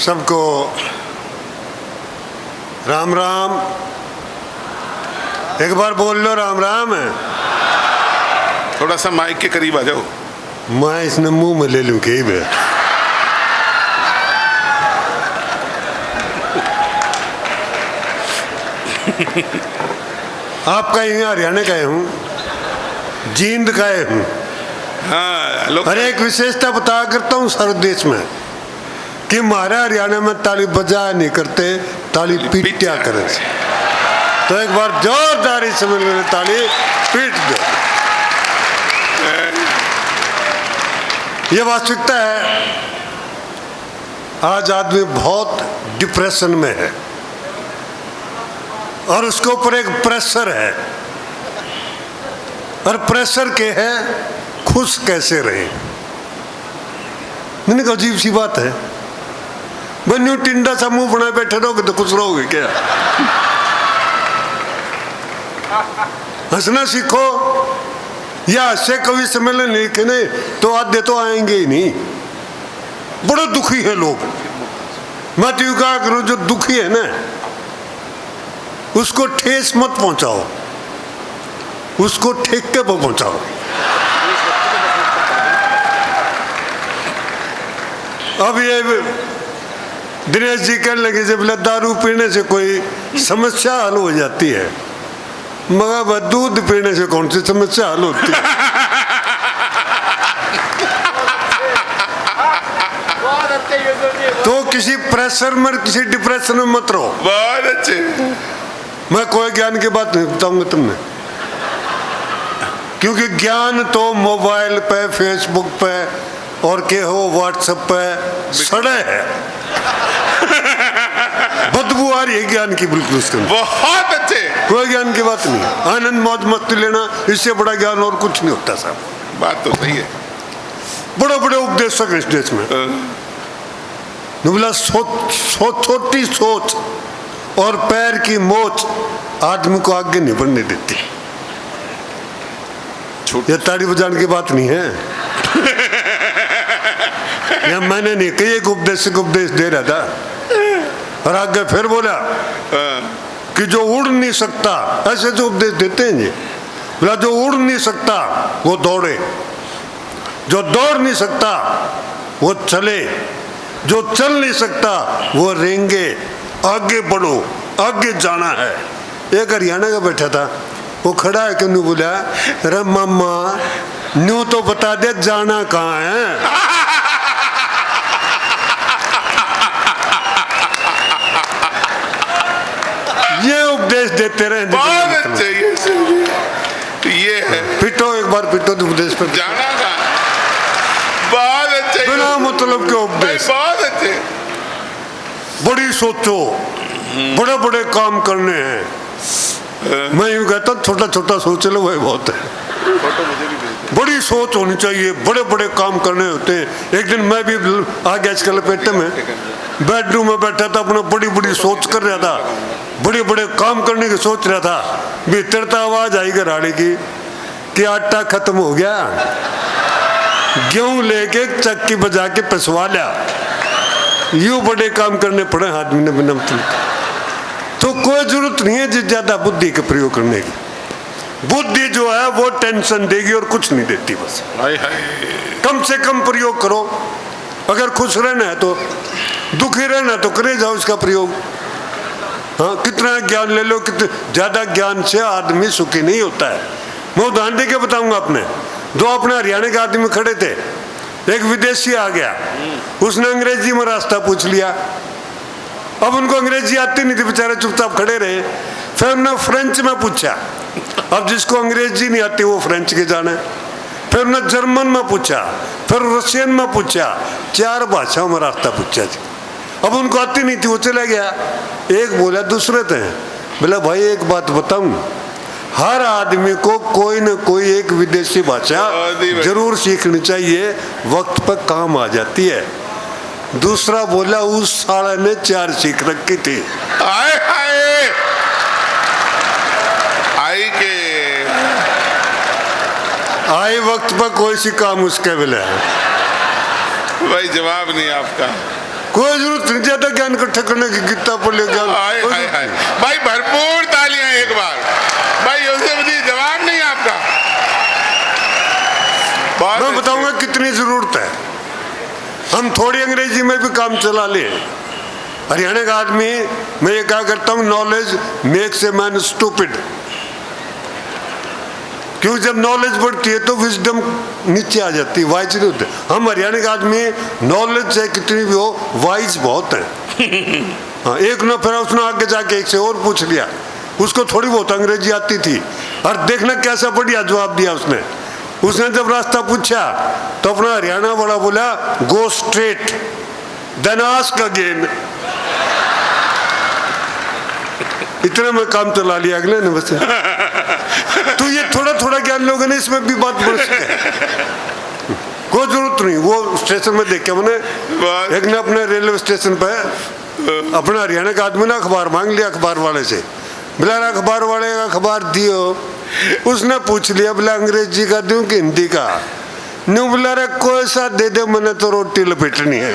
सबको राम राम। एक बार बोल लो राम राम है। थोड़ा सा माइक के करीब आ जाओ। मैं इसने मुंह में ले लूं कहीं भी। आप कहीं हरियाणा का हूँ, जींद का हूँ। हाँ लोग अरे एक विशेषता बता करता हूँ सारे देश में कि हमारे हरियाणा में ताली बजा नहीं करते, ताली पीटा करें। तो एक बार जोरदारी से मिलने ताली पीट दो। ये वास्तविकता है। आज आदमी बहुत डिप्रेशन में है और उसके ऊपर एक प्रेशर है, और प्रेशर के है खुश कैसे रहे। मैंने कहा अजीब सी बात है, बन्यू टिंडा सा मुंह बनाए बैठे रहोगे तो खुश रहोगे क्या? हंसना सीखो, या हंसे कवि सम्मेलन लिखे नहीं तो आधे तो आएंगे ही नहीं। बड़े दुखी है लोग। मैं तो यूं कहा करूं, जो दुखी है ना उसको ठेस मत पहुंचाओ, उसको ठेके पर पहुंचाओ। अब ये दिनेश जी कहने लगे जब दारू पीने से कोई समस्या हल हो जाती है, मगर दूध पीने से कौन सी समस्या हल होती है? तो किसी प्रेशर में, किसी डिप्रेशन में मत रहो। बहुत अच्छे। मैं कोई ज्ञान की बात नहीं बताऊंगा तुमने, क्योंकि ज्ञान तो मोबाइल पे, फेसबुक पे और के हो व्हाट्सएप पे सड़े है। बदबू आ रही है ज्ञान की बिल्कुल उसके अंदर। बहुत अच्छे। कोई ज्ञान की बात नहीं, आनंद मौज मस्ती लेना, इससे बड़ा ज्ञान और कुछ नहीं होता साहब। बात तो सही है। बड़े बड़े उपदेशक इस देश में बोला छोटी सोच और पैर की मोच आदमी को आगे नहीं बढ़ने देती। ये ताड़ी बजाने की बात नहीं है। या मैंने नहीं कही, एक उपदेशक उपदेश दे रहा था और आगे फिर बोला कि जो उड़ नहीं सकता, ऐसे जो उपदेश देते हैं जी, बोला जो उड़ नहीं सकता वो दौड़े, जो दौड़ नहीं सकता वो चले, जो चल नहीं सकता वो रेंगे। आगे बढ़ो, आगे जाना है। एक हरियाणा का बैठा था, वो खड़ा है कि नहीं बोला, अरे मामा न्यू तो बता दे जाना कहाँ है। ये उपदेश देते रहे। बहुत अच्छे। ये है, पिटो एक बार, पिटो तो उपदेश पर जाना का। बहुत अच्छे, बिना मतलब के उपदेश। बहुत अच्छे। बड़ी सोचो, बड़े बड़े काम करने हैं। मैं यूं कहता छोटा छोटा सोच लो वही बहुत है। बड़ी सोच होनी चाहिए, बड़े बड़े काम करने होते हैं। एक दिन मैं भी आ गया इसके लपेटे में, बेडरूम में बैठा था, अपना बड़ी बड़ी सोच कर रहा था, बड़े बड़े काम करने की सोच रहा था। भीतर तो आवाज आई घराड़ी की कि आटा खत्म हो गया, गेहूं लेके चक्की बजा के पिसवा लिया। यूं बड़े काम करने पड़े आदमी ने बिना मतलब। तो कोई जरूरत नहीं है ज्यादा बुद्धि का प्रयोग करने की। बुद्धि जो है वो टेंशन देगी और कुछ नहीं देती। बस कम से कम प्रयोग करो। अगर खुश रहना है तो, दुखी रहना है तो करे जाओ इसका प्रयोग। हाँ, कितना ज्ञान ले लो, कितने ज्यादा ज्ञान से आदमी सुखी नहीं होता है। मैं उदाहरण देके बताऊंगा। अपने दो अपने हरियाणा के आदमी खड़े थे, एक विदेशी आ गया, उसने अंग्रेजी में रास्ता पूछ लिया। अब उनको अंग्रेजी आती नहीं थी, बेचारे चुपचाप खड़े रहे। फिर उन्होंने फ्रेंच में पूछा। अब जिसको अंग्रेजी नहीं आती वो फ्रेंच के जाने। फिर उन्होंने जर्मन में पूछा, फिर रशियन में पूछा, 4 भाषाओं में रास्ता पूछा जी। अब उनको आती नहीं थी, वो चला गया। एक बोला दूसरे थे, बोला भाई एक बात बताऊं, हर आदमी को कोई न कोई एक विदेशी भाषा जरूर सीखनी चाहिए, वक्त पर काम आ जाती है। दूसरा बोला उस साले ने 4 सीख रखी थी। आए हाय, आई के आई वक्त पर कोई सी काम उसके मिले। भाई जवाब नहीं आपका। कोई जरूरत नहीं ज्यादा ज्ञान इकट्ठा करने की, गीता पढ़ ले ज्ञान। हाय हाय हाय भाई, भरपूर तालियां एक बार भाई। यूसुफ जी जवाब नहीं आपका। मैं बताऊंगा कितनी जरूरत है। हम थोड़ी अंग्रेजी में भी काम चला ले। हरियाणा का आदमी, मैं ये क्या करता हूँ, knowledge makes a man stupid. क्योंकि जब नॉलेज बढ़ती है तो विजडम नीचे आ जाती है, वाइज नहीं होते। हम हरियाणा के आदमी नॉलेज चाहे कितनी भी हो, वाइज बहुत है। हाँ, एक ने फिर उसने आगे जाके एक से और पूछ लिया, उसको थोड़ी बहुत अंग्रेजी आती थी, और देखना कैसा बढ़िया जवाब दिया उसने। उसने जब रास्ता पूछा तो अपना हरियाणा वाला बोला, go straight then ask again. इतना मैं काम चला लिया अगले ने बस। तो ये थोड़ा थोड़ा ज्ञान लोगों ने इसमें भी बात बढ़ सके, कोई जरूरत नहीं। वो स्टेशन में देखे मैंने, एक ने अपने रेलवे स्टेशन पे अपना हरियाणा का आदमी ना अखबार मांग लिया अखबार वाले से। बोला अखबार वाले का अखबार दियो। उसने पूछ लिया, बोला अंग्रेजी का दूं कि हिंदी का? न्यू बोला रे कोई सा दे दे, मैंने तो रोटी लपेटनी है।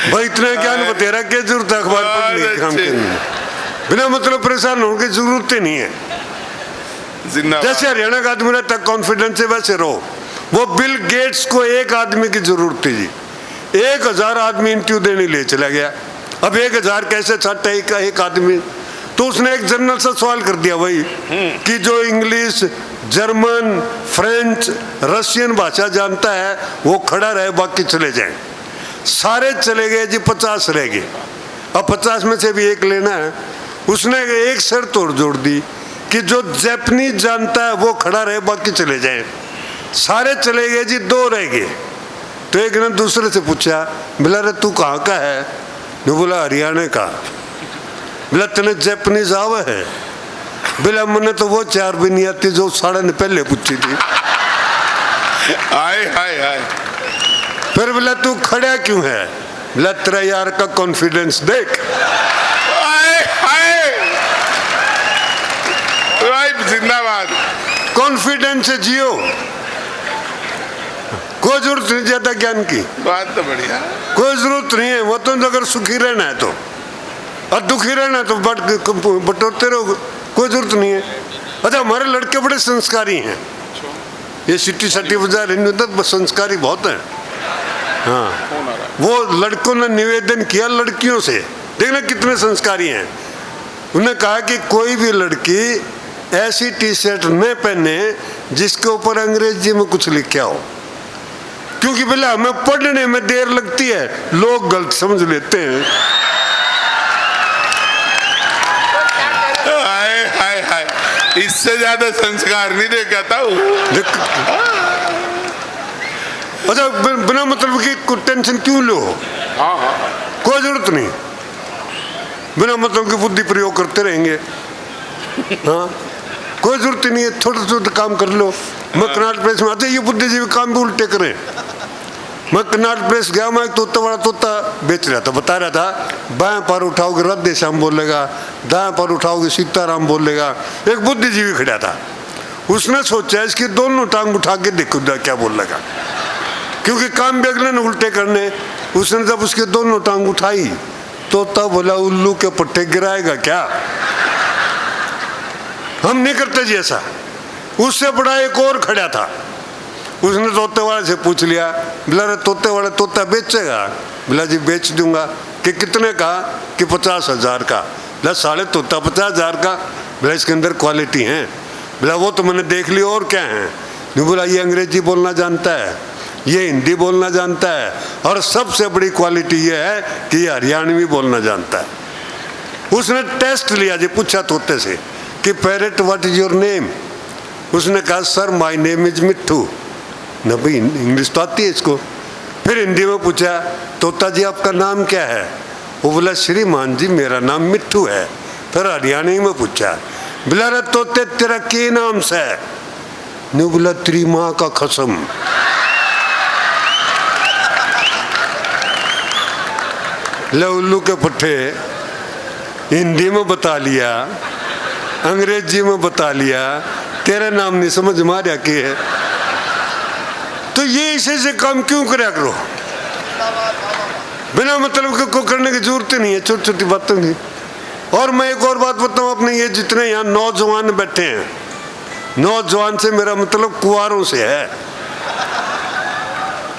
भाई इतना ज्ञान बतेरा क्या जरूरत है अखबार पढ़ने की? काम करने बिना मतलब परेशान होने की जरूरत ही नहीं है। जैसे हरियाणा का आदमी रहता कॉन्फिडेंस है वैसे रहो। वो बिल गेट्स को एक आदमी की जरूरत थी जी, 1000 आदमी इंटरव्यू देने ले चला गया। अब 1000 कैसे छाटा एक आदमी? तो उसने एक जनरल सा सवाल कर दिया भाई, कि जो इंग्लिश, जर्मन, फ्रेंच, रशियन भाषा जानता है वो खड़ा रहे, बाकी चले जाए। सारे चले गए जी, 50 रह गए। अब 50 में से भी एक लेना है। उसने एक शर्त और जोड़ दी कि जो जापानीज जानता है वो खड़ा रहे, बाकी चले जाए। सारे चले गए जी, 2 रह गए। तो एक ने दूसरे से पूछा, बोला रे तू कहाँ का है? ने बोला हरियाणा का। बोला तने जापानीज आवा है? बोला मैंने तो वो 4 भी नहीं आती जो साढ़े ने पहले पूछी थी। हाय हाय हाय। फिर बोला तू खड़ा क्यों है? बोला तेरा यार का कॉन्फिडेंस देख। जिंदाबाद। कॉन्फिडेंस से जियो, कोई जरूरत नहीं ज्यादा ज्ञान की। बात तो बढ़िया। कोई जरूरत नहीं है। वो तो अगर सुखी रहना है तो, और दुखी रहना है तो बटोरते रहो, कोई जरूरत नहीं है। अच्छा, हमारे लड़के बड़े संस्कारी हैं। ये सिटी सटी बाजार हिंदू संस्कारी बहुत है। हाँ, वो लड़कों ने निवेदन किया लड़कियों से, देखना कितने संस्कारी हैं। उन्होंने कहा कि कोई भी लड़की ऐसी टी-शर्ट न पहने जिसके ऊपर अंग्रेजी में कुछ लिखा हो, क्योंकि बोला हमें पढ़ने में देर लगती है, लोग गलत समझ लेते हैं। हाय हाय हाय, इससे ज्यादा संस्कार नहीं देखा था। अच्छा, बिना मतलब की टेंशन क्यों लो? कोई जरूरत नहीं। बिना मतलब की बुद्धि प्रयोग करते रहेंगे। हाँ, कोई जरूरत नहीं है। थोड़ा थोड़ा काम कर लो। मैं कनाट प्रेस में आते ये बुद्धिजीवी काम भी उल्टे करें। मैं कनाट प्रेस गया, मैं तोता बड़ा तोता बेच रहा था, बता रहा था बाएं पैर उठाओगे राधे श्याम बोलेगा, दाएं पैर उठाओगे सीताराम बोलेगा। एक बुद्धिजीवी खड़ा था, उसने सोचा इसकी दोनों टांग उठा के देखो क्या बोलेगा, क्योंकि काम भी अगले ने उल्टे करने। उसने जब उसके दोनों टांग उठाई, तोता बोला उल्लू के पट्टे गिराएगा क्या? हम नहीं करते जी ऐसा। उससे बड़ा एक और खड़ा था, उसने तोते वाले से पूछ लिया, बोला तोते वाले तोता बेचेगा? बोला जी बेच दूंगा। कि कितने का? कि 50,000 का। बोला साले तोता 50,000 का? बोला इसके अंदर क्वालिटी है। बोला वो तो मैंने देख ली, और क्या है? नहीं, बोला ये अंग्रेजी बोलना जानता है, ये हिंदी बोलना जानता है, और सबसे बड़ी क्वालिटी ये है कि ये हरियाणवी बोलना जानता है। उसने टेस्ट लिया जी, पूछा तोते से कि parrot what is your name? उसने कहा सर माय नेम इज मिट्ठू। न भाई इंग्लिश तो आती है इसको। फिर हिंदी में पूछा तोता जी आपका नाम क्या है? वो बोला श्रीमान जी मेरा नाम मिट्ठू है। फिर हरियाणवी में पूछा, बोला रे तोते तेरा के नाम से? नहीं, बोला तेरी माँ का कसम। ले उल्लू के पट्टे, हिंदी में बता लिया, अंग्रेजी में बता लिया, तेरा नाम नहीं समझ मारिया के है। तो ये ऐसे काम क्यों कराया करो? बिना मतलब को करने की जरूरत नहीं है, छोटी छोटी बातों की। और मैं एक और बात बताऊं, अपने ये जितने यहाँ नौजवान बैठे हैं, नौजवान से मेरा मतलब कुंवारों से है,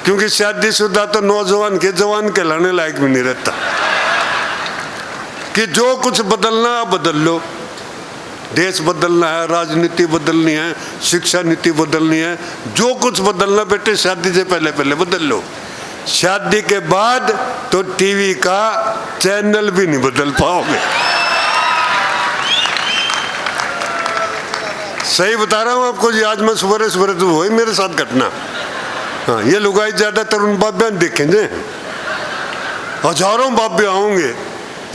क्योंकि शादीशुदा तो नौजवान के जवान कहलाने लायक भी नहीं रहता। कि जो कुछ बदलना बदल लो, देश बदलना है, राजनीति बदलनी है, शिक्षा नीति बदलनी है, जो कुछ बदलना बेटे शादी से पहले पहले बदल लो। शादी के बाद तो टीवी का चैनल भी नहीं बदल पाओगे। सही बता रहा हूं आपको जी। आज मैं सुबह तो वही मेरे साथ घटना। हाँ, ये लुगाई ज्यादातर उन बाब्या देखेंगे, हजारों बाब्या होंगे,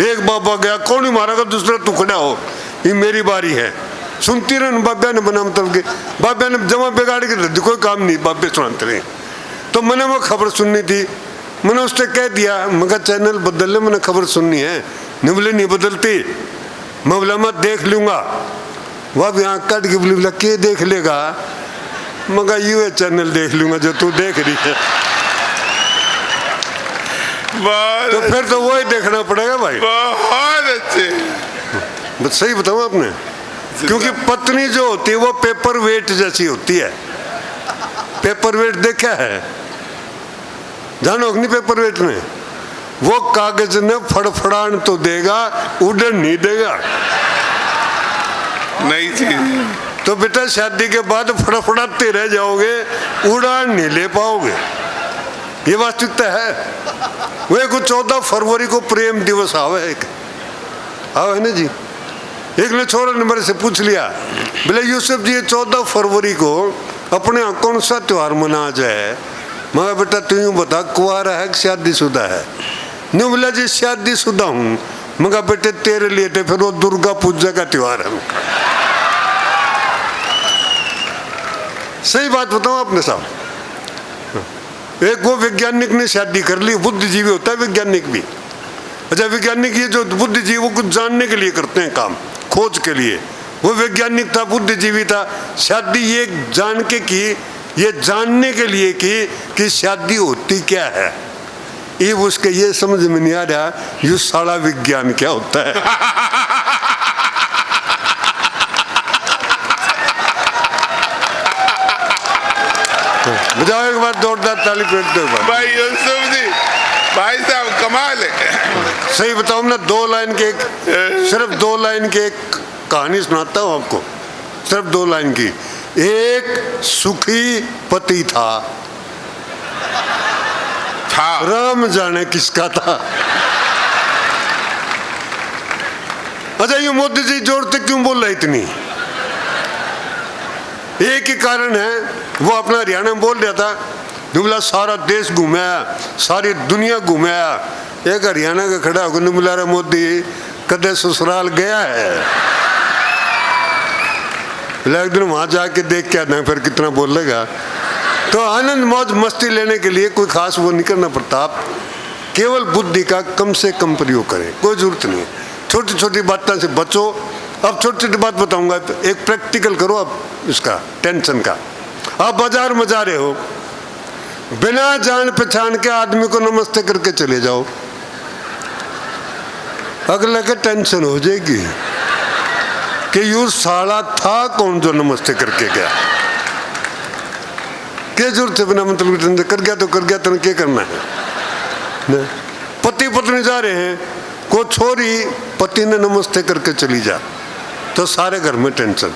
एक बाबा गया कौन ही मारा, दूसरा तू खड़ा हो, ये मेरी बारी है। सुनती रहे बाब्या ने बना मतलब के, बाब्या ने जमा बिगाड़ के रख दी, कोई काम नहीं, बाब्या सुनाते रहे। तो मैंने वो खबर सुननी थी, मैंने उससे कह दिया, मैं चैनल बदल ले, मैंने खबर सुननी है। नहीं बोले नहीं बदलती, मैं बोला मैं देख लूंगा। वह भी आँख काट के बोला के देख लेगा, मगर यू चैनल देख लूंगा जो तू देख रही है। तो फिर तो वही देखना पड़ेगा भाई। बहुत अच्छे, बस सही बताऊं आपने, क्योंकि पत्नी जो होती है वो पेपर वेट जैसी होती है। पेपर वेट देखा है, जानो नहीं पेपर वेट में, वो कागज ने फड़फड़ान तो देगा, उड़न नहीं देगा। नई चीज। तो बेटा शादी के बाद फड़फड़ाते रह जाओगे, उड़ान नहीं ले पाओगे, ये वास्तविकता है। वे को 14 फरवरी को प्रेम दिवस आवे, एक आवे है ना जी। एक ने छोरा ने मेरे से पूछ लिया, बोले यूसुफ जी 14 फरवरी को अपने यहाँ कौन सा त्योहार मना जाए? मैं बेटा तू यूँ बता, कुंवारा है कि शादीशुदा है? नहीं बोला जी शादीशुदा हूँ। मगर बेटे तेरे लिए तो फिर वो दुर्गा पूजा का त्योहार है। सही बात बताऊं आपने साहब, एक वो वैज्ञानिक ने शादी कर ली, बुद्धिजीवी होता है वैज्ञानिक भी। अच्छा, वैज्ञानिक ये जो बुद्धिजीवी कुछ जानने के लिए करते हैं काम, खोज के लिए, वो वैज्ञानिक था, बुद्धिजीवी था। शादी ये जान के की, ये जानने के लिए की कि शादी होती क्या है। ये उसके ये समझ में नहीं आ रहा ये सारा विज्ञान क्या होता है। बजाओ एक बार जोरदार ताली पेट दो भाई यूसुफ जी, भाई साहब कमाल है। सही बताऊं ना, 2 लाइन के सिर्फ 2 लाइन के एक कहानी सुनाता हूं आपको, सिर्फ 2 लाइन की। एक सुखी पति था, राम जाने किसका था। अच्छा, ये मोदी जी जोड़ते क्यों बोल रहे इतनी? एक ही कारण है, वो अपना हरियाणा में बोल रहा था, दुबला सारा देश घूमाया, सारी दुनिया घूमाया। एक हरियाणा का खड़ा होकर दुबला रहा, मोदी कदे ससुराल गया है? एक दिन वहां जाके देख के आना, फिर कितना बोलेगा। तो आनंद मौज मस्ती लेने के लिए कोई खास वो नहीं करना पड़ता, आप केवल बुद्धि का कम से कम प्रयोग करें, कोई जरूरत नहीं है। छोटी छोटी बातों से बचो। अब छोटी छोटी बात बताऊंगा, एक प्रैक्टिकल करो अब इसका, टेंशन का। आप बाजार में जा रहे हो, बिना जान पहचान के आदमी को नमस्ते करके चले जाओ, अगले के टेंशन हो जाएगी कि यू साला था कौन जो नमस्ते करके गया। क्या जरूरत है बिना मतलब कर गया तो कर गया, तो क्या करना है। पति पत्नी जा रहे हैं, को छोरी पति ने नमस्ते करके चली जा, तो सारे घर में टेंशन,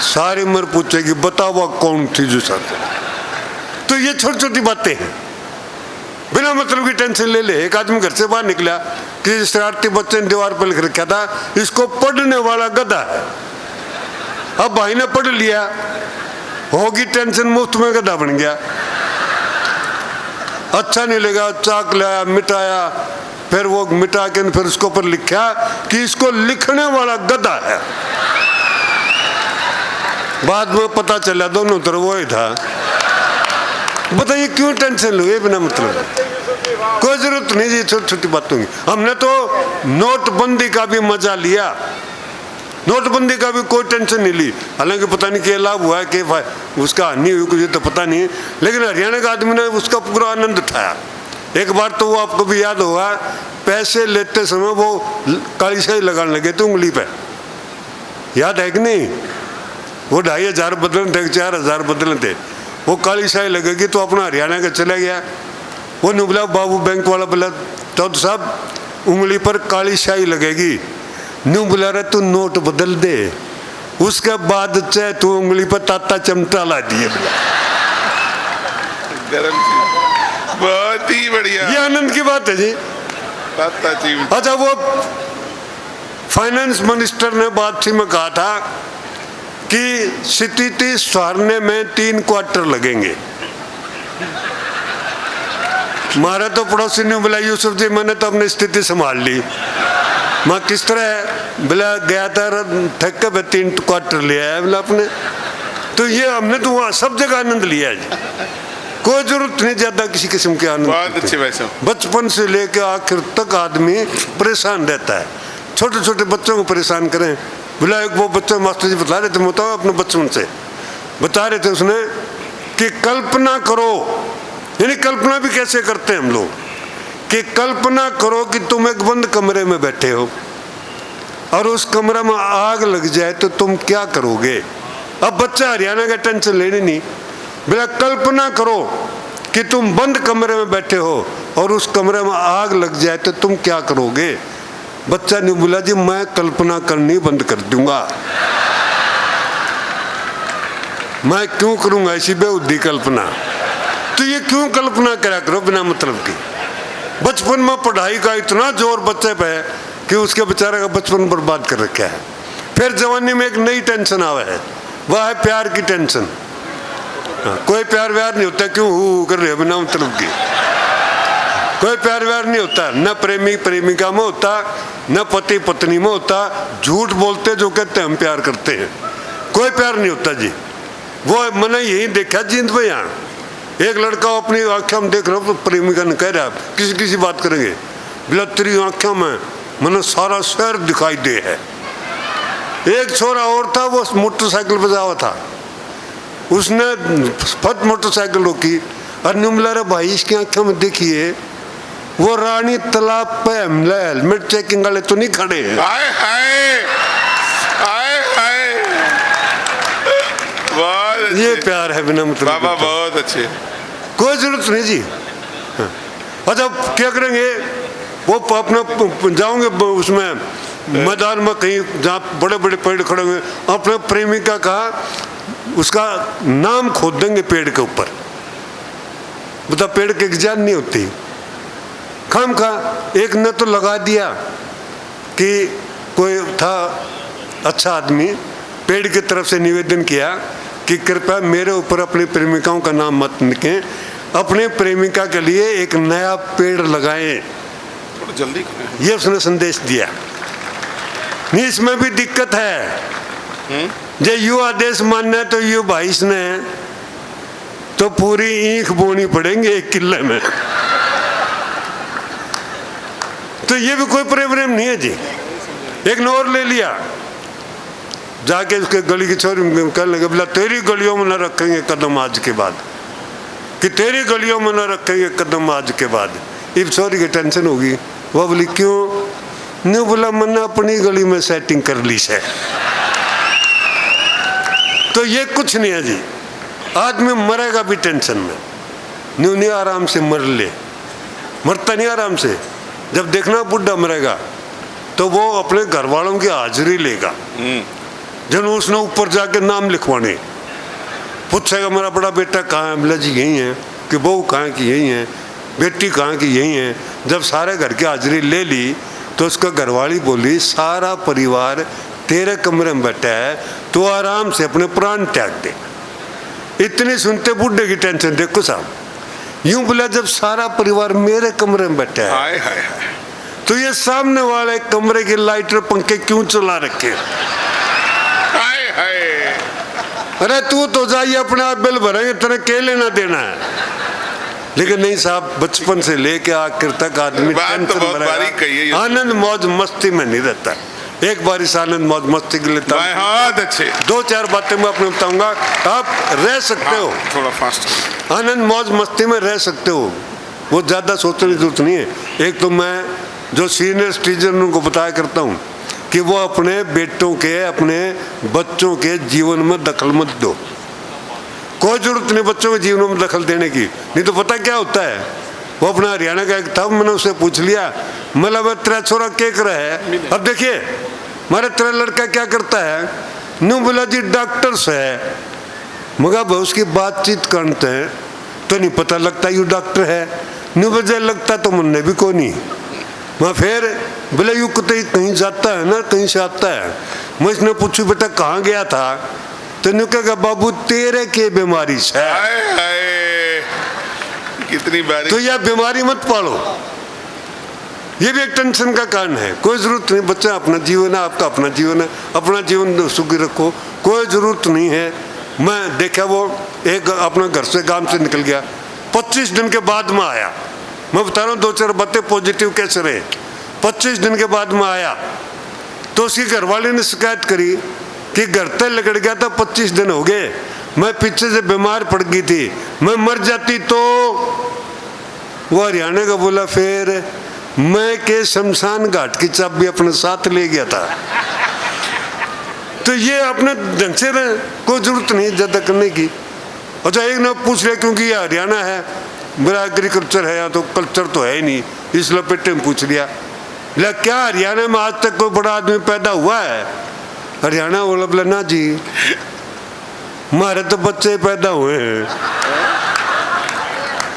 सारी उम्र पूछेगी बताओ कौन थी जो साथ। तो ये छोटी छोटी बातें हैं, बिना मतलब की टेंशन ले ले। एक आदमी घर से बाहर निकला कि शरारती बच्चे ने दीवार पर लिख रखा था, इसको पढ़ने वाला गधा है। अब भाई ने पढ़ लिया, होगी टेंशन, मुफ्त में गधा बन गया। अच्छा नहीं लगा, चाक लाया, मिटाया, फिर वो मिटा के फिर उसके ऊपर लिखा कि इसको लिखने वाला गधा है। बाद में पता चला दोनों तरफ वो ही था। बताइए क्यों टेंशन लो ये बिना मतलब, कोई जरूरत नहीं जी छोटी छोटी बातों की। हमने तो नोटबंदी का भी मजा लिया, नोटबंदी का भी कोई टेंशन नहीं ली, हालांकि पता नहीं क्या लाभ हुआ है कि उसका हानि हुई कुछ तो पता नहीं, लेकिन हरियाणा का आदमी ने उसका पूरा आनंद उठाया। एक बार तो वो आपको भी याद होगा, पैसे लेते समय वो काली शाही लगाने लगे थे उंगली पे, याद है कि नहीं? वो 2500 बदलने थे, 4000 बदलने थे, वो काली शाही लगेगी तो अपना हरियाणा का चला गया। वो नहीं बोला बाबू बैंक वाला, बोला तो साहब उंगली पर काली शाही लगेगी, न्यू बुला रहे तू नोट बदल दे, उसके बाद चाहे तू उंगली पर ताता चमटा ला दिए। बहुत ही बढ़िया, ये आनंद की बात है जी। ताता चिमटा। अच्छा, वो फाइनेंस मिनिस्टर ने बात थी में कहा था कि स्थिति सुधारने में 3 क्वार्टर लगेंगे। मारा तो पड़ोसी ने बोला यूसुफ जी मैंने तो अपनी स्थिति संभाल ली। मैं किस तरह बोला, गया था थक के 3 क्वार्टर ले आया बोला अपने। तो ये हमने तो वहाँ सब जगह आनंद लिया जी, कोई जरूरत नहीं ज्यादा किसी किस्म के आनंद। बहुत अच्छे भाई साहब। बचपन से लेकर आखिर तक आदमी परेशान रहता है, छोटे छोटे बच्चों को परेशान करें। बोला एक वो बच्चा मास्टर जी बता रहे थे, बताओ अपने बचपन से बता रहे थे उसने कि कल्पना करो, यानी कल्पना भी कैसे करते हैं हम लोग, कि कल्पना करो कि तुम एक बंद कमरे में बैठे हो और उस कमरे में आग लग जाए तो तुम क्या करोगे। अब बच्चा हरियाणा का टेंशन लेनी नहीं, बोला कल्पना करो कि तुम बंद कमरे में बैठे हो और उस कमरे में आग लग जाए तो तुम क्या करोगे। बच्चा ने बोला जी मैं कल्पना करनी बंद कर दूंगा, मैं क्यों करूंगा ऐसी बेहुदी कल्पना। तो ये क्यों कल्पना करा करो बिना मतलब की। बचपन में पढ़ाई का इतना जोर बच्चे पे है कि उसके बेचारे का बचपन बर्बाद कर रखा है। फिर जवानी में एक नई टेंशन आवा है, वह है प्यार की टेंशन। कोई प्यार व्यार नहीं होता, क्यों हु कर रहे हो बिना मतलब की। कोई प्यार व्यार नहीं होता, न प्रेमी प्रेमिका में होता, न पति पत्नी में होता। झूठ बोलते जो कहते हम प्यार करते हैं, कोई प्यार नहीं होता जी। वो मैंने यही देखा जींद में, यहाँ एक लड़का अपनी आँखों में देख रहा तो प्रेमिका ने कह रहा किसी किसी बात करेंगे, बोला तेरी आँखों में मैंने सारा शहर दिखाई दे है। एक छोरा और था, वो मोटरसाइकिल पे जा हुआ था, उसने फट मोटरसाइकिल रोकी और नुमला रे भाई इसकी आँखों में देखिए वो रानी तालाब पे हेलमेट चेकिंग वाले तो नहीं खड़े हैं। हाय हाय हाय हाय, बहुत ये प्यार है बिना मतलब। बाबा बहुत अच्छे, कोई जरूरत नहीं जी। अच्छा क्या करेंगे, वो अपना जाओगे उसमें मैदान में कहीं जहाँ बड़े बड़े पेड़ खड़े हुए, अपने प्रेमिका का उसका नाम खोद देंगे पेड़ के ऊपर। बता पेड़ की जान नहीं होती, खाम खा एक ने तो लगा दिया कि कोई था अच्छा आदमी, पेड़ की तरफ से निवेदन किया कि कृपया मेरे ऊपर अपनी प्रेमिकाओं का नाम मत लिखें, अपने प्रेमिका के लिए एक नया पेड़ लगाएं। थोड़ा जल्दी करें। ये उसने संदेश दिया। नहीं इसमें भी दिक्कत है, जो यू आदेश मानना है तो यू भाई ने तो पूरी ईख बोनी पड़ेंगे एक किले में। तो ये भी कोई प्रेम नहीं है जी। एक ने और ले लिया, जाके उसके गली की छोरी कहने लगे बोला तेरी गलियों में न रखेंगे कदम आज के बाद, कि तेरी गलियों में न रखेंगे कदम आज के बाद। इस छोरी की टेंशन होगी, वो बोली क्यों, नहीं बोला मैंने अपनी गली में सेटिंग कर ली से। तो ये कुछ नहीं है जी, आदमी मरेगा भी टेंशन में, नहीं आराम से मर ले, मरता नहीं आराम से। जब देखना बुढ़ा मरेगा तो वो अपने घर वालों की हाजिरी लेगा, जब उसने ऊपर जाके नाम लिखवाने, पूछेगा मेरा बड़ा बेटा कहाँ है, बोला जी यही है, कि बहू कहाँ की यही है, बेटी कहाँ की यही है। जब सारे घर की हाजिरी ले ली तो उसका घरवाली बोली सारा परिवार तेरे कमरे में बैठा है, तो आराम से अपने प्राण त्याग दे। इतनी सुनते बुढ़े की टेंशन देखो साहब, यूं बोला जब सारा परिवार मेरे कमरे में बैठा है, हाय हाय तो ये सामने वाले कमरे के लाइटर पंखे क्यों चला रखे। हाय हाय, अरे तू तो जाइए अपने आप बिल भरेंगे, तेरे के लेना देना है। लेकिन नहीं साहब, बचपन से लेके आखिर तक आदमी बात तो बहुत बारीक कही है। आनंद मौज मस्ती में नहीं रहता। एक बार इस आनंद मौज मस्ती के लिए बहुत अच्छे। 2-4 बातें मैं अपने बताऊंगा। आप रह सकते हो, थोड़ा फास्ट। आनंद मौज मस्ती में रह सकते हो, वो ज़्यादा सोचने की जरूरत नहीं है। एक तो मैं जो सीनियर सिटीजन उनको बताया करता हूँ कि वो अपने बेटों के, अपने बच्चों के जीवन में दखल मत दो। कोई जरूरत नहीं बच्चों के जीवन में दखल देने की, नहीं तो पता क्या होता है। वो अपना हरियाणा का एक था, मैंने उससे पूछ लिया, मतलब तेरा छोरा क्या कर रहा है, अब देखिए हमारा तेरा लड़का क्या करता है, न्यू बोला जी डॉक्टर से है। मगर उसकी बातचीत करते हैं तो नहीं पता लगता यू डॉक्टर है, न्यू बजे लगता तो मुन्ने भी को नहीं। मैं फिर बोले यू कहीं जाता है ना, कहीं से आता है। मैं इसने पूछू बेटा कहाँ गया था, तो न्यू कहेगा बाबू तेरे के बीमारी से। कितनी बारी। तो यह बीमारी मत पालो, ये भी एक टेंशन का कारण है। कोई जरूरत नहीं, बच्चा अपना जीवन है, आपका अपना जीवन है, अपना जीवन सुखी रखो, कोई जरूरत नहीं है। मैं देखा वो एक अपना घर से गांव से निकल गया, 25 दिन के बाद में आया। मैं बता रहा हूँ 2-4 बातें पॉजिटिव कैसे रहे। 25 दिन के बाद में आया तो उसकी घरवाली ने शिकायत करी कि घर तक लगड़ गया था, 25 दिन हो गए, मैं पीछे से बीमार पड़ गई थी, मैं मर जाती तो। वो हरियाणा का बोला फिर मैं के शमशान घाट की चाबी अपने साथ ले गया था। तो ये अपने ढंग से रहे, कोई जरूरत नहीं ज्यादा करने की। अच्छा एक ने पूछ लिया क्योंकि ये हरियाणा है, मेरा एग्रीकल्चर है या तो कल्चर तो है ही नहीं, इस लपेटे में पूछ लिया क्या हरियाणा में आज तक कोई बड़ा आदमी पैदा हुआ है। हरियाणा बोला बोला ना जी हमारे तो बच्चे पैदा हुए हैं,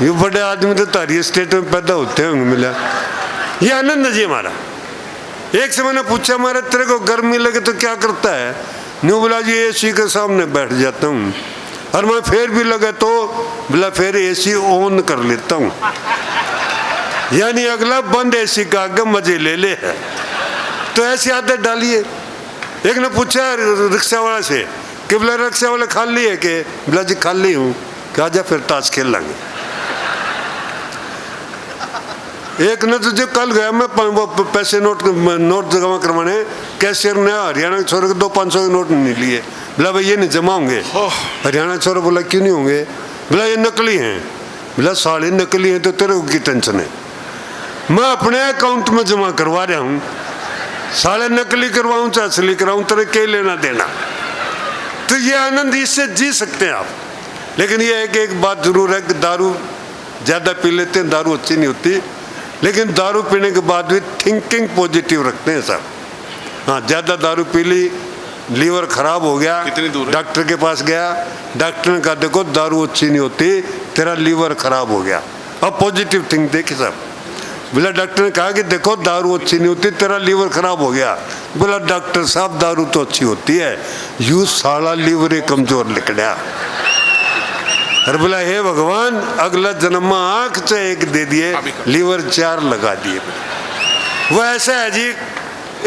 ये बड़े आदमी तो तारी स्टेट में पैदा होते होंगे। मिला ये आनंद है जी हमारा। एक से मैंने पूछा हमारे तेरे को गर्मी लगे तो क्या करता है, न्यू बोला जी एसी के सामने बैठ जाता हूँ, और मैं फिर भी लगे तो बोला फिर एसी ऑन कर लेता हूँ, यानी अगला बंद एसी का आगे मजे ले ले है। तो ऐसी आदत डालिए। एक ने पूछा रिक्शा वाला से कि बोला रिक्शा वाला खाली है कि, बोला जी खाली हूँ, कहा जा फिर ताश खेल लेंगे। एक ने तो जो कल गया मैं पैसे नोट जमा करवाने, कैशियर ने हरियाणा के छोरे को 200-500 के नोट नहीं लिए। बोला भाई ये नहीं जमा होंगे। हरियाणा छोरा बोला क्यों नहीं होंगे, बोला ये नकली हैं। बोला साले नकली हैं तो तेरे को की टेंशन है, मैं अपने अकाउंट में जमा करवा रहा हूँ, साले नकली करवाऊँ चाहे असली कराऊँ, तेरे क्या लेना देना। तो ये आनंद इससे जी सकते हैं आप। लेकिन ये है कि एक बात जरूर है कि दारू ज़्यादा पी लेते हैं, दारू अच्छी नहीं होती, लेकिन दारू पीने के बाद भी थिंकिंग पॉजिटिव रखते हैं सब। हाँ ज़्यादा दारू पी ली, लीवर खराब हो गया, कितनी दूर है? डॉक्टर के पास गया, डॉक्टर ने कहा देखो दारू अच्छी नहीं होती, तेरा लीवर खराब हो गया। अब पॉजिटिव थिंक देखिए सब। बोला डॉक्टर ने कहा कि देखो दारू अच्छी नहीं होती, तेरा लीवर खराब हो गया। बोला डॉक्टर साहब दारू तो अच्छी होती है, यू साला लीवर कमजोर निकला। अरे बोला हे भगवान अगला जन्म में आंख से एक दे दिए, लीवर 4 लगा दिए। वो ऐसा है जी,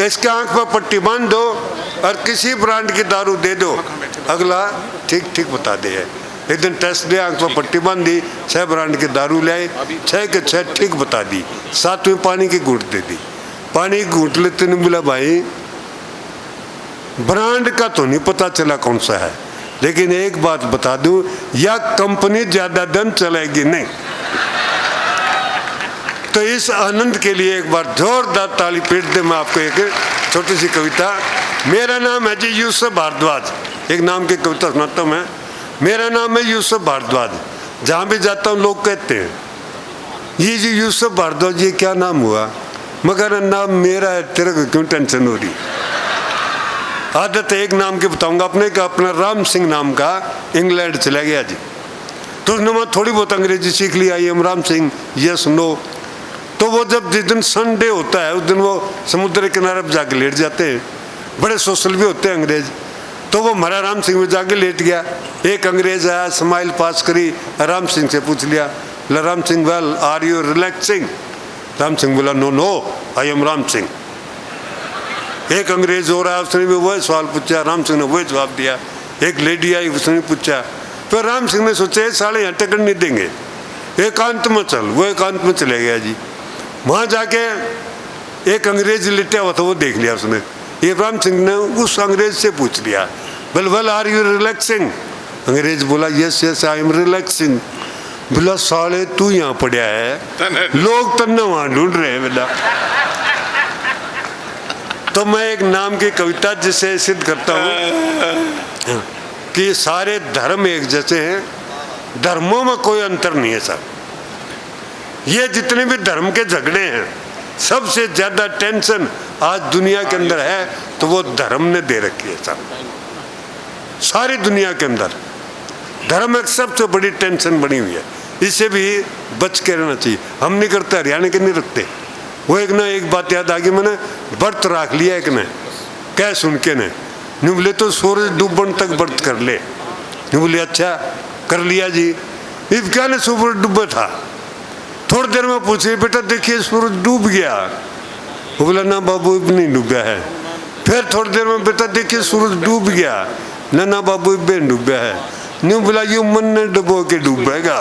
इसके आंख पर पट्टी बांध दो और किसी ब्रांड की दारू दे दो, अगला ठीक ठीक बता दे। एक दिन टेस्ट दिया, आंख पर पट्टी बांधी, 6 ब्रांड की दारू लाए, 6 के 6 ठीक बता दी, 7वीं पानी की घूंट दे दी। पानी की घूंट लेते ने बोला भाई ब्रांड का तो नहीं पता चला कौन सा है, लेकिन एक बात बता दूं, यह कंपनी ज्यादा दिन चलेगी नहीं। तो इस आनंद के लिए एक बार जोरदार ताली पीट दे। मैं आपको एक छोटी सी कविता, मेरा नाम है जी यूसुफ भारद्वाज, एक नाम की कविता सुनाता हूँ मैं। मेरा नाम है यूसुफ भारद्वाज, जहाँ भी जाता हूँ लोग कहते हैं ये जी यूसुफ भारद्वाज ये क्या नाम हुआ, मगर नाम मेरा है, तेरे को क्यों टेंशन हो रही। आदत एक नाम की बताऊंगा अपने का, अपना राम सिंह नाम का इंग्लैंड चला गया जी, तो उसने वहाँ थोड़ी बहुत अंग्रेजी सीख ली, I am Ram Singh yes no. तो वो जब जिस दिन संडे होता है उस दिन वो समुद्र के किनारे पर जाके लेट जाते हैं, बड़े सोशल भी होते हैं अंग्रेज। तो वो हमारा राम सिंह में जाके लेट गया। एक अंग्रेज आया, स्माइल पास करी, राम सिंह से पूछ लिया, Ram Singh well are you relaxing. Ram Singh बोला no no I am Ram Singh. एक अंग्रेज हो रहा है, उसने भी वही सवाल पूछा, राम सिंह ने वही जवाब दिया। एक लेडी आई, उसने पूछा, फिर राम सिंह ने सोचा साले यहाँ टिकट नहीं देंगे, एकांत में चल। वो एकांत में चले गया जी। वहाँ जाके एक अंग्रेज लेटा हुआ था, वो देख लिया उसने, इब्राहिम सिंह ने उस अंग्रेज से पूछ लिया, वेल आर यू रिलैक्सिंग? अंग्रेज बोला yes yes I am relaxing. बोला साले तू यहाँ पड़ा है, लोग तन्ने वहां ढूंढ रहे हैं बेटा। तो मैं एक नाम की कविता जिसे सिद्ध करता हूँ कि सारे धर्म एक जैसे हैं, धर्मों में कोई अंतर नहीं है साहब। ये जितने भी धर्म के झगड़े हैं, सबसे ज्यादा टेंशन आज दुनिया के अंदर है तो वो धर्म ने दे रखी है साहब। सारी दुनिया के अंदर धर्म एक सबसे बड़ी टेंशन बनी हुई है, इससे भी बच के रहना चाहिए। हम नहीं करते, हरियाणा के नहीं रखते। वो एक ना एक बात याद आ गई, मैंने व्रत रख लिया एक ने, कह सुन के ने, नहीं बोले तो सूरज डूबन तक व्रत कर ले। नहीं बोले अच्छा कर लिया जी। इब क्या ने सूरज डूबा था, थोड़ी देर में पूछे बेटा देखिए सूरज डूब गया। वो बोला ना बाबू इब नहीं डूबा है। फिर थोड़ी देर में बेटा देखिए सूरज डूब गया, ना बाबू इब नहीं डूबा है। नहीं बोला यू मन ने डुबो के डूबेगा।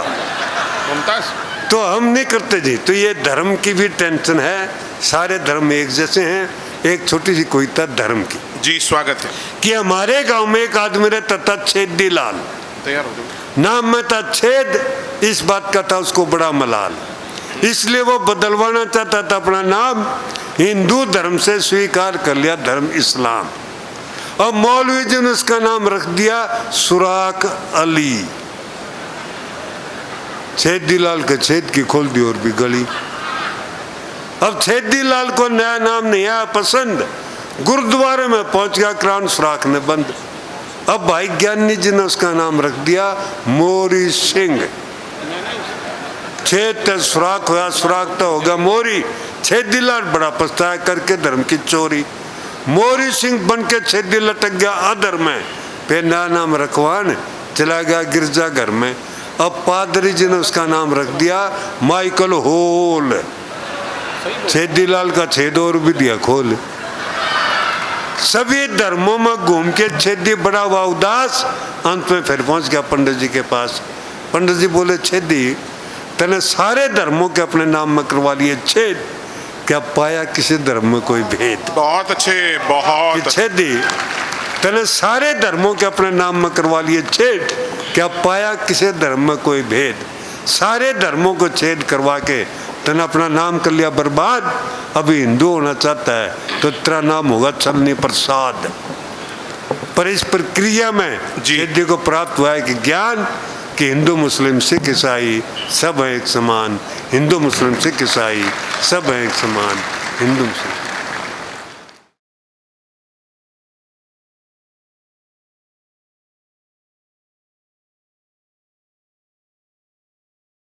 तो हम नहीं करते जी। तो ये धर्म की भी टेंशन है, सारे धर्म एक जैसे हैं। एक छोटी सी कविता धर्म की जी, स्वागत है। कि हमारे गांव में एक आदमी रहता था छेदी लाल, तैयार हो जाओ। नाम में था छेद, इस बात का था उसको बड़ा मलाल, इसलिए वो बदलवाना चाहता था अपना नाम, हिंदू धर्म से स्वीकार कर लिया धर्म इस्लाम। अब मौलवी जी ने उसका नाम रख दिया सुराख अली। छेदी लाल के छेद की खोल दी और भी गली। अब छेदी लाल को नया नाम नहीं आया पसंद, गुरुद्वारे में पहुंच गया क्राउन, सुराख ने बंद। अब भाई ज्ञानी जी ने उसका नाम रख दिया मोरी सिंह। छेद ते सुराख होया, सुराख तो होगा मोरी। छेदी लाल बड़ा पछताया करके धर्म की चोरी। मोरी सिंह बन के छेदी लटक गया अधर में, फिर नया नाम रखवान चला गया गिरजा घर में। अब पादरी जी ने उसका नाम रख दिया माइकल होल। छेदी लाल का छेद और भी दिया खोल। सभी धर्मों में घूम के छेदी बड़ा हुआ उदास, अंत में फिर पहुंच गया पंडित जी के पास। पंडित जी बोले छेदी तने सारे धर्मों के अपने नाम में करवा लिए छेद, क्या पाया किसी धर्म में कोई भेद? बहुत अच्छे, बहुत छेदी तने सारे धर्मों के अपने नाम में करवा लिए छेद, क्या पाया किसी धर्म में कोई भेद? सारे धर्मों को छेद करवा के तने अपना नाम कर लिया बर्बाद। अभी हिंदू होना चाहता है तो तेरा नाम होगा छलनी प्रसाद। पर इस प्रक्रिया में छेदी को प्राप्त हुआ है कि ज्ञान कि हिंदू मुस्लिम सिख ईसाई सब है एक समान, हिंदू मुस्लिम सिख ईसाई सब है एक समान, हिंदू मुस्लिम।